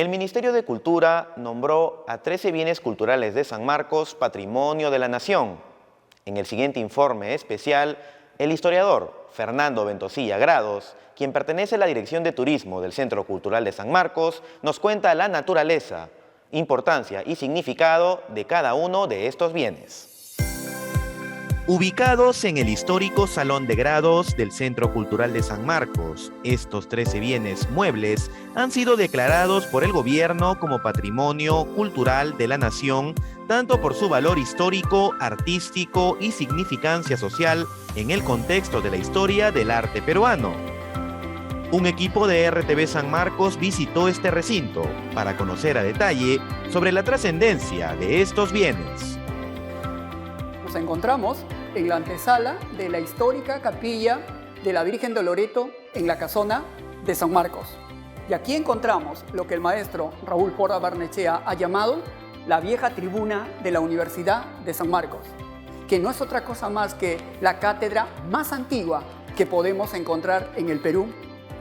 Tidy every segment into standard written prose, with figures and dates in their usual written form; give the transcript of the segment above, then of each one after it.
El Ministerio de Cultura nombró a 13 bienes culturales de San Marcos Patrimonio de la Nación. En el siguiente informe especial, el historiador Fernando Ventosilla Grados, quien pertenece a la Dirección de Turismo del Centro Cultural de San Marcos, nos cuenta la naturaleza, importancia y significado de cada uno de estos bienes. Ubicados en el histórico Salón de Grados del Centro Cultural de San Marcos, estos 13 bienes muebles han sido declarados por el gobierno como Patrimonio Cultural de la Nación, tanto por su valor histórico, artístico y significancia social en el contexto de la historia del arte peruano. Un equipo de RTV San Marcos visitó este recinto para conocer a detalle sobre la trascendencia de estos bienes. Nos encontramos en la antesala de la histórica capilla de la Virgen de Loreto en la casona de San Marcos. Y aquí encontramos lo que el maestro Raúl Porra Barnechea ha llamado la vieja tribuna de la Universidad de San Marcos, que no es otra cosa más que la cátedra más antigua que podemos encontrar en el Perú,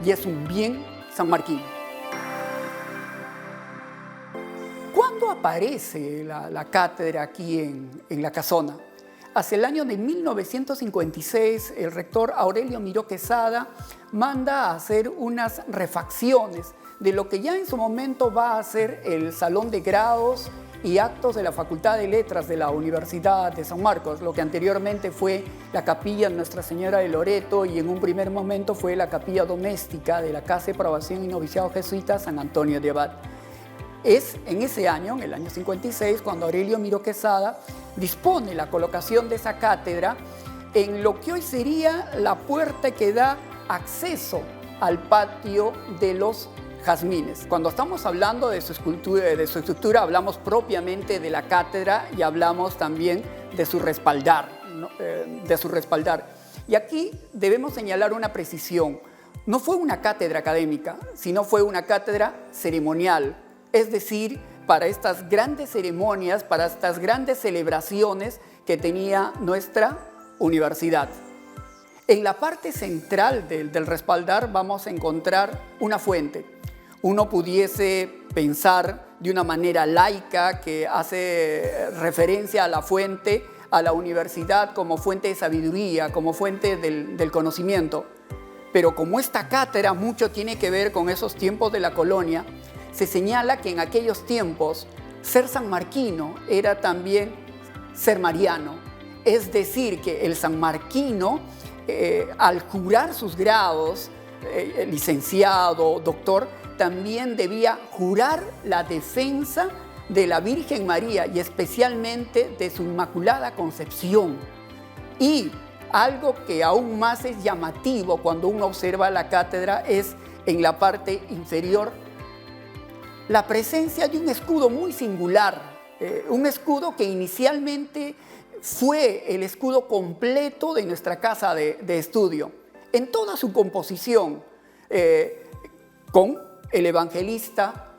y es un bien sanmarquino. ¿Cuándo aparece la cátedra aquí en la casona? Hacia el año de 1956, el rector Aurelio Miró Quesada manda a hacer unas refacciones de lo que ya en su momento va a ser el Salón de Grados y Actos de la Facultad de Letras de la Universidad de San Marcos, lo que anteriormente fue la capilla Nuestra Señora de Loreto y en un primer momento fue la capilla doméstica de la Casa de Probación y Noviciado Jesuita San Antonio de Abad. Es en ese año, en el año 56, cuando Aurelio Miró Quesada dispone la colocación de esa cátedra en lo que hoy sería la puerta que da acceso al patio de los Jazmines. Cuando estamos hablando de su estructura, hablamos propiamente de la cátedra y hablamos también de su respaldar, ¿no? Y aquí debemos señalar una precisión. No fue una cátedra académica, sino fue una cátedra ceremonial. Es decir, para estas grandes ceremonias, para estas grandes celebraciones que tenía nuestra universidad. En la parte central del respaldar vamos a encontrar una fuente. Uno pudiese pensar de una manera laica que hace referencia a la fuente, a la universidad como fuente de sabiduría, como fuente del conocimiento. Pero como esta cátedra mucho tiene que ver con esos tiempos de la colonia, se señala que en aquellos tiempos ser sanmarquino era también ser mariano. Es decir, que el sanmarquino, al jurar sus grados, licenciado, doctor, también debía jurar la defensa de la Virgen María y especialmente de su Inmaculada Concepción. Y algo que aún más es llamativo cuando uno observa la cátedra es en la parte inferior la presencia de un escudo muy singular, un escudo que inicialmente fue el escudo completo de nuestra casa de estudio, en toda su composición, con el evangelista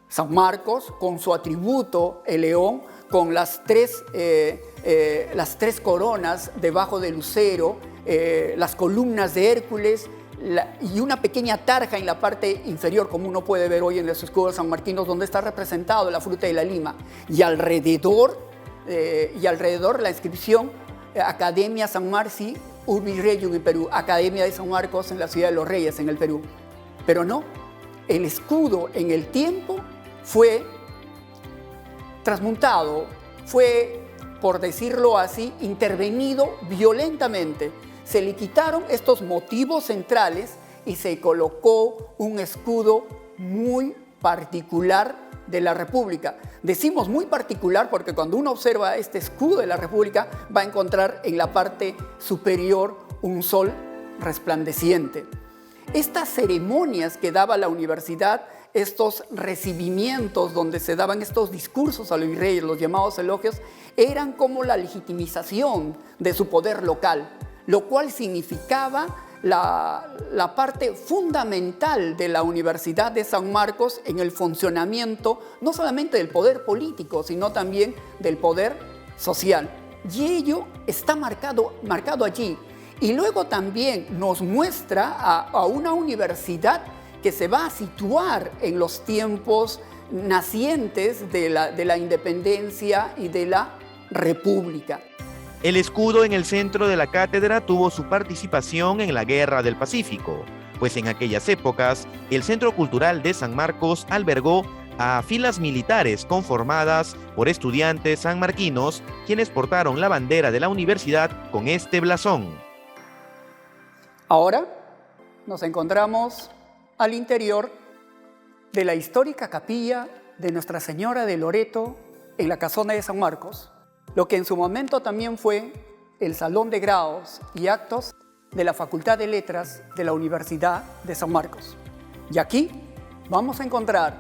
San Marcos, con su atributo, el león, con las tres coronas debajo del lucero, las columnas de Hércules, y una pequeña tarja en la parte inferior, como uno puede ver hoy en los escudos sanmarquinos, donde está representado la fruta de la lima. Y alrededor la inscripción Academia San Marci Urbi Regium en Perú, Academia de San Marcos en la Ciudad de los Reyes, en el Perú. Pero no, el escudo en el tiempo fue transmutado, fue, por decirlo así, intervenido violentamente. Se le quitaron estos motivos centrales y se colocó un escudo muy particular de la República. Decimos muy particular porque cuando uno observa este escudo de la República va a encontrar en la parte superior un sol resplandeciente. Estas ceremonias que daba la universidad, estos recibimientos donde se daban estos discursos a los virreyes, los llamados elogios, eran como la legitimización de su poder local, lo cual significaba la parte fundamental de la Universidad de San Marcos en el funcionamiento no solamente del poder político, sino también del poder social. Y ello está marcado allí. Y luego también nos muestra a una universidad que se va a situar en los tiempos nacientes de la independencia y de la república. El escudo en el centro de la cátedra tuvo su participación en la Guerra del Pacífico, pues en aquellas épocas el Centro Cultural de San Marcos albergó a filas militares conformadas por estudiantes sanmarquinos, quienes portaron la bandera de la universidad con este blasón. Ahora nos encontramos al interior de la histórica capilla de Nuestra Señora de Loreto en la Casona de San Marcos, lo que en su momento también fue el salón de grados y actos de la Facultad de Letras de la Universidad de San Marcos. Y aquí vamos a encontrar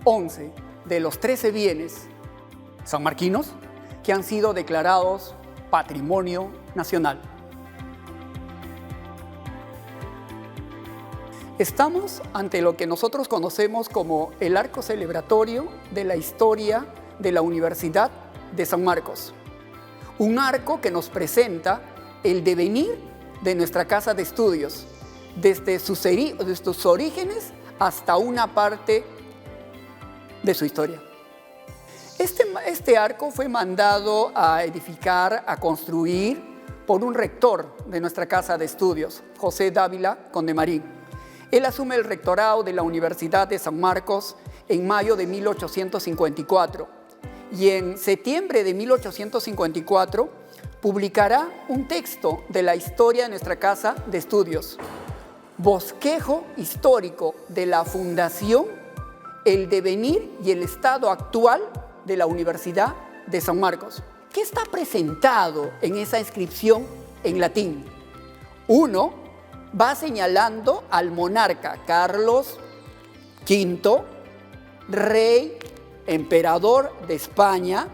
11 de los 13 bienes sanmarquinos que han sido declarados Patrimonio Nacional. Estamos ante lo que nosotros conocemos como el arco celebratorio de la historia de la Universidad de San Marcos. Un arco que nos presenta el devenir de nuestra casa de estudios, desde sus orígenes hasta una parte de su historia. Este arco fue mandado a edificar, a construir por un rector de nuestra casa de estudios, José Dávila Condemarín. Él asume el rectorado de la Universidad de San Marcos en mayo de 1854 y en septiembre de 1854 publicará un texto de la historia de nuestra casa de estudios, Bosquejo histórico de la fundación, el devenir y el estado actual de la Universidad de San Marcos. ¿Qué está presentado en esa inscripción en latín? Uno va señalando al monarca Carlos V, rey, emperador de España,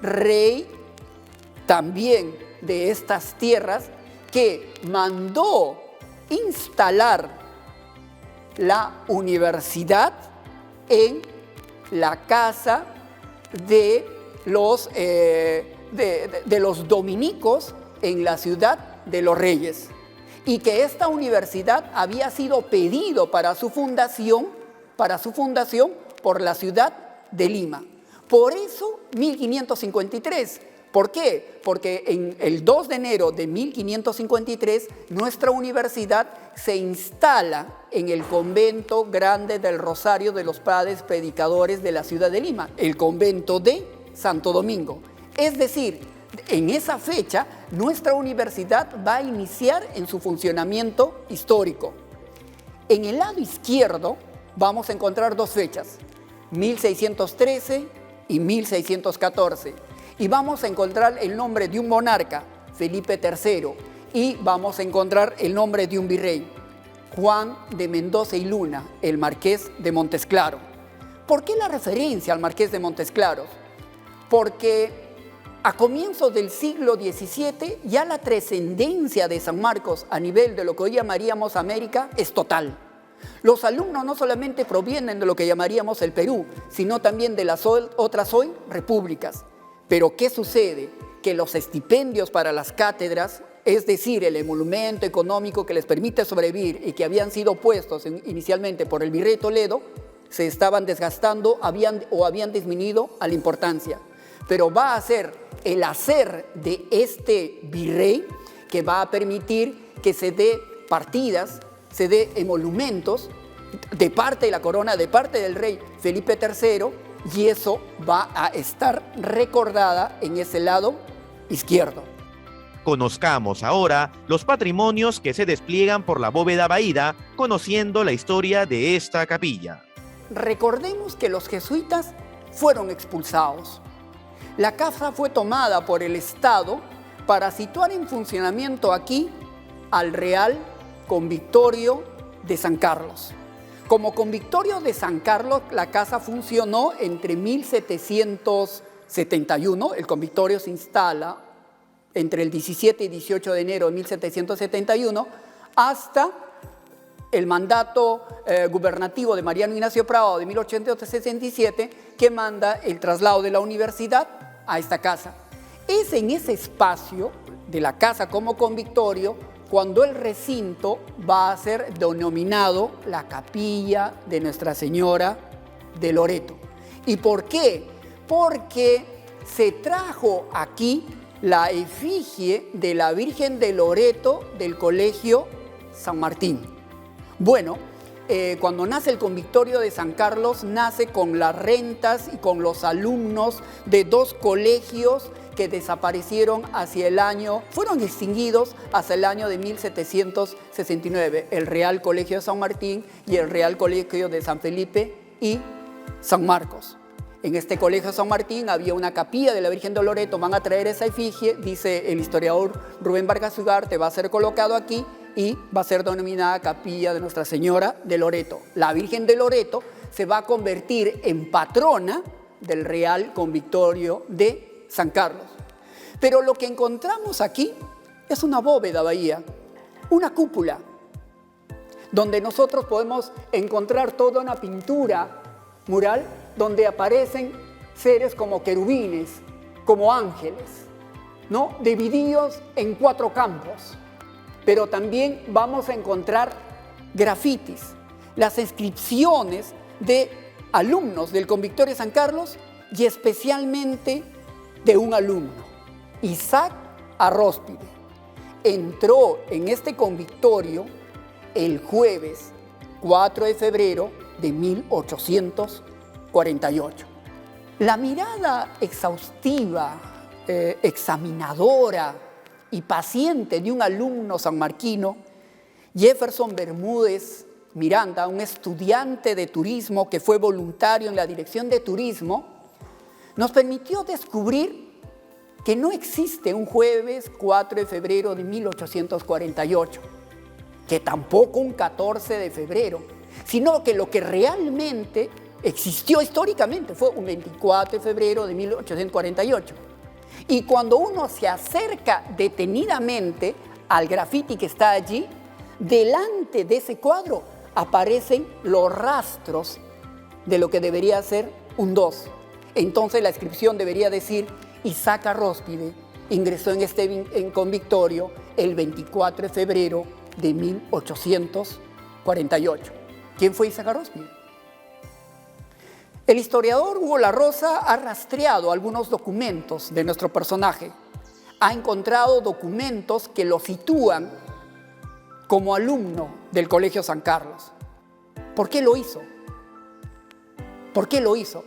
rey también de estas tierras, que mandó instalar la universidad en la casa de los dominicos en la ciudad de Los Reyes, y que esta universidad había sido pedido para su fundación por la ciudad de Lima. Por eso 1553. ¿Por qué? Porque en el 2 de enero de 1553 nuestra universidad se instala en el convento grande del Rosario de los Padres Predicadores de la ciudad de Lima, el convento de Santo Domingo. Es decir, en esa fecha nuestra universidad va a iniciar en su funcionamiento histórico. En el lado izquierdo vamos a encontrar dos fechas, 1613 y 1614. Y vamos a encontrar el nombre de un monarca, Felipe III, y vamos a encontrar el nombre de un virrey, Juan de Mendoza y Luna, el Marqués de Montesclaro. ¿Por qué la referencia al Marqués de Montesclaro? Porque a comienzos del siglo XVII ya la trascendencia de San Marcos a nivel de lo que hoy llamaríamos América es total. Los alumnos no solamente provienen de lo que llamaríamos el Perú, sino también de las otras hoy repúblicas. Pero ¿qué sucede? Que los estipendios para las cátedras, es decir, el emolumento económico que les permite sobrevivir y que habían sido puestos inicialmente por el virrey Toledo, se estaban desgastando habían disminuido a la importancia. Pero va a ser el hacer de este virrey que va a permitir que se dé partidas, se dé emolumentos de parte de la corona, de parte del rey Felipe III, y eso va a estar recordada en ese lado izquierdo. Conozcamos ahora los patrimonios que se despliegan por la bóveda vaída, conociendo la historia de esta capilla. Recordemos que los jesuitas fueron expulsados. La casa fue tomada por el Estado para situar en funcionamiento aquí al Real Convictorio de San Carlos. Como Convictorio de San Carlos, la casa funcionó entre 1771, el Convictorio se instala entre el 17 y 18 de enero de 1771, hasta el mandato gubernativo de Mariano Ignacio Prado de 1867, que manda el traslado de la universidad a esta casa. Es en ese espacio de la casa como convictorio cuando el recinto va a ser denominado la Capilla de Nuestra Señora de Loreto. ¿Y por qué? Porque se trajo aquí la efigie de la Virgen de Loreto del Colegio San Martín. Bueno, cuando nace el Convictorio de San Carlos, nace con las rentas y con los alumnos de dos colegios que desaparecieron fueron extinguidos hacia el año de 1769, el Real Colegio de San Martín y el Real Colegio de San Felipe y San Marcos. En este Colegio San Martín había una capilla de la Virgen de Loreto, van a traer esa efigie, dice el historiador Rubén Vargas Ugarte, va a ser colocado aquí y va a ser denominada Capilla de Nuestra Señora de Loreto. La Virgen de Loreto se va a convertir en patrona del Real Convictorio de San Carlos. Pero lo que encontramos aquí es una bóveda bahía, una cúpula, donde nosotros podemos encontrar toda una pintura mural donde aparecen seres como querubines, como ángeles, ¿no? Divididos en 4 campos. Pero también vamos a encontrar grafitis, las inscripciones de alumnos del Convictorio de San Carlos y especialmente de un alumno, Isaac Arróspide. Entró en este convictorio el jueves 4 de febrero de 1848. La mirada exhaustiva, examinadora y paciente de un alumno sanmarquino, Jefferson Bermúdez Miranda, un estudiante de turismo que fue voluntario en la Dirección de Turismo, nos permitió descubrir que no existe un jueves 4 de febrero de 1848, que tampoco un 14 de febrero, sino que lo que realmente existió históricamente fue un 24 de febrero de 1848. Y cuando uno se acerca detenidamente al grafiti que está allí, delante de ese cuadro aparecen los rastros de lo que debería ser un 2. Entonces la inscripción debería decir: Isaac Arróspide ingresó en convictorio el 24 de febrero de 1848. ¿Quién fue Isaac Arróspide? El historiador Hugo La Rosa ha rastreado algunos documentos de nuestro personaje. Ha encontrado documentos que lo sitúan como alumno del Colegio San Carlos. ¿Por qué lo hizo? ¿Por qué lo hizo?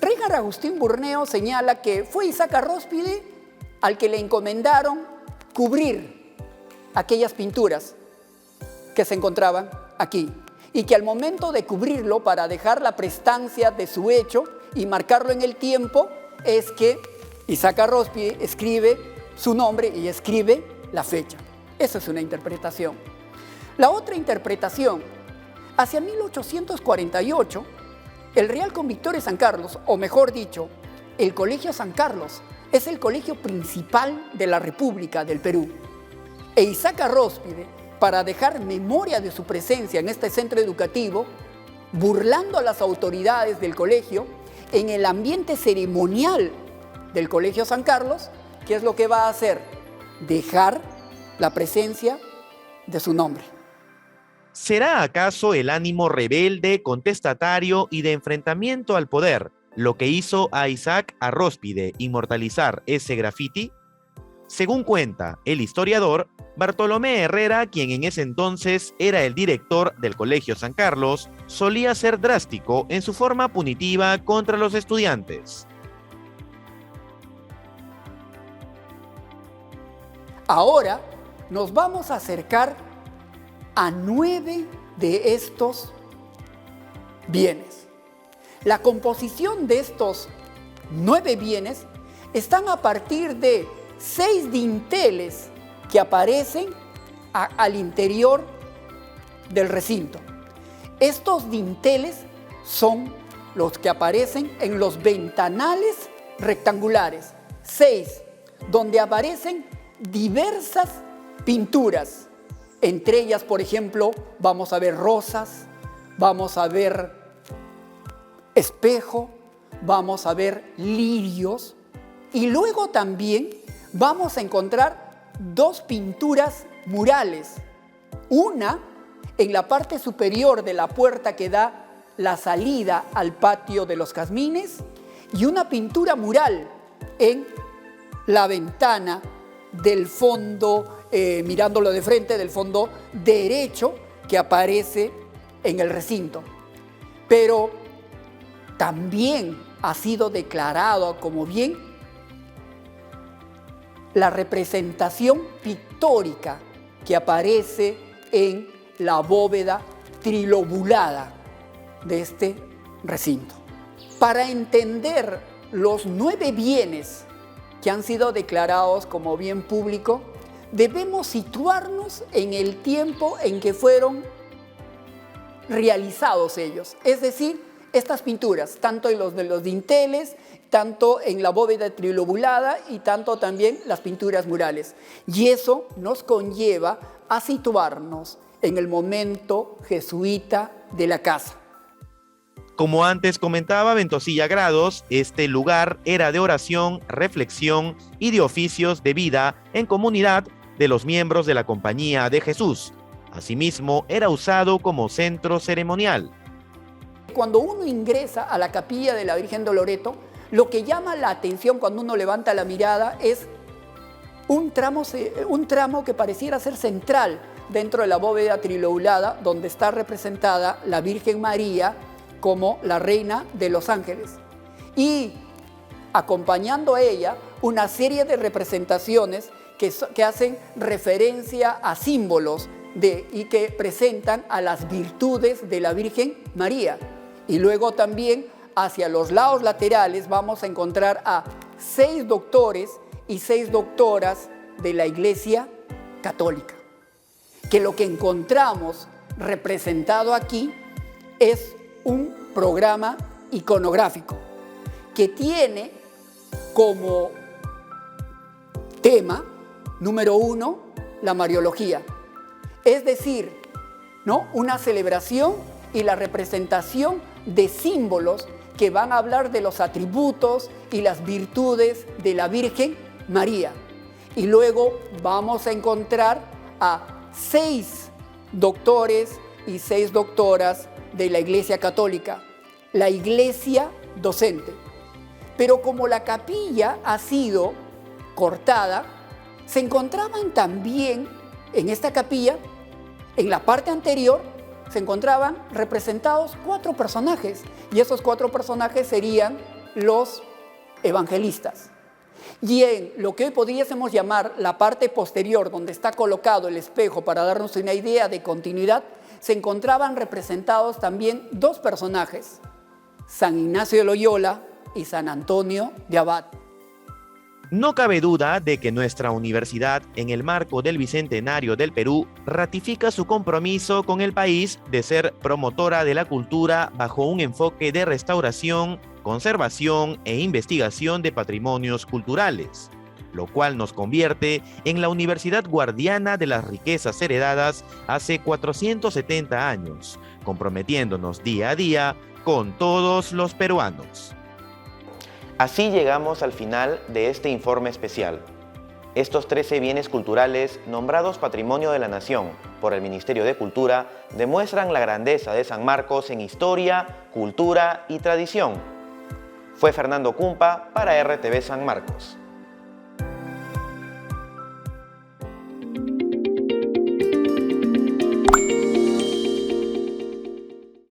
Reinhard Agustín Burneo señala que fue Isaac Arróspide al que le encomendaron cubrir aquellas pinturas que se encontraban aquí, y que al momento de cubrirlo para dejar la prestancia de su hecho y marcarlo en el tiempo, es que Isaac Arróspide escribe su nombre y escribe la fecha. Esa es una interpretación. La otra interpretación, hacia 1848, el Real Convictorio de San Carlos, o mejor dicho, el Colegio San Carlos, es el colegio principal de la República del Perú. E Isaac Arróspide, para dejar memoria de su presencia en este centro educativo, burlando a las autoridades del colegio, en el ambiente ceremonial del Colegio San Carlos, ¿qué es lo que va a hacer? Dejar la presencia de su nombre. ¿Será acaso el ánimo rebelde, contestatario y de enfrentamiento al poder lo que hizo a Isaac Arróspide inmortalizar ese grafiti? Según cuenta el historiador Bartolomé Herrera, quien en ese entonces era el director del Colegio San Carlos, solía ser drástico en su forma punitiva contra los estudiantes. Ahora nos vamos a acercar a 9 de estos bienes. La composición de estos 9 bienes están a partir de 6 dinteles que aparecen al interior del recinto. Estos dinteles son los que aparecen en los ventanales rectangulares. 6, donde aparecen diversas pinturas. Entre ellas, por ejemplo, vamos a ver rosas, vamos a ver espejo, vamos a ver lirios, y luego también vamos a encontrar 2 pinturas murales. Una en la parte superior de la puerta que da la salida al patio de los Jazmines y una pintura mural en la ventana del fondo, mirándolo de frente, del fondo derecho que aparece en el recinto. Pero también ha sido declarado como bien la representación pictórica que aparece en la bóveda trilobulada de este recinto. Para entender los 9 bienes que han sido declarados como bien público, debemos situarnos en el tiempo en que fueron realizados ellos. Es decir, estas pinturas, tanto en los de los dinteles, tanto en la bóveda trilobulada y tanto también las pinturas murales. Y eso nos conlleva a situarnos en el momento jesuita de la casa. Como antes comentaba Ventosilla Grados, este lugar era de oración, reflexión y de oficios de vida en comunidad de los miembros de la Compañía de Jesús. Asimismo, era usado como centro ceremonial. Cuando uno ingresa a la capilla de la Virgen de Loreto, lo que llama la atención cuando uno levanta la mirada es un tramo que pareciera ser central dentro de la bóveda trilobulada, donde está representada la Virgen María como la Reina de los Ángeles. Y acompañando a ella, una serie de representaciones que hacen referencia a símbolos y que presentan a las virtudes de la Virgen María. Y luego también hacia los lados laterales vamos a encontrar a 6 doctores y 6 doctoras de la Iglesia Católica. Que lo que encontramos representado aquí es un programa iconográfico que tiene como tema número 1 la Mariología, es decir, ¿no?, una celebración y la representación de símbolos que van a hablar de los atributos y las virtudes de la Virgen María. Y luego vamos a encontrar a 6 doctores y 6 doctoras de la Iglesia Católica, la Iglesia docente. Pero como la capilla ha sido cortada, se encontraban también en esta capilla, en la parte anterior, se encontraban representados 4 personajes, y esos 4 personajes serían los evangelistas. Y en lo que hoy podríamos llamar la parte posterior, donde está colocado el espejo para darnos una idea de continuidad, se encontraban representados también 2 personajes, San Ignacio de Loyola y San Antonio de Abad. No cabe duda de que nuestra universidad, en el marco del Bicentenario del Perú, ratifica su compromiso con el país de ser promotora de la cultura bajo un enfoque de restauración, conservación e investigación de patrimonios culturales, lo cual nos convierte en la universidad guardiana de las riquezas heredadas hace 470 años, comprometiéndonos día a día con todos los peruanos. Así llegamos al final de este informe especial. Estos 13 bienes culturales nombrados Patrimonio de la Nación por el Ministerio de Cultura demuestran la grandeza de San Marcos en historia, cultura y tradición. Fue Fernando Cumpa para RTV San Marcos.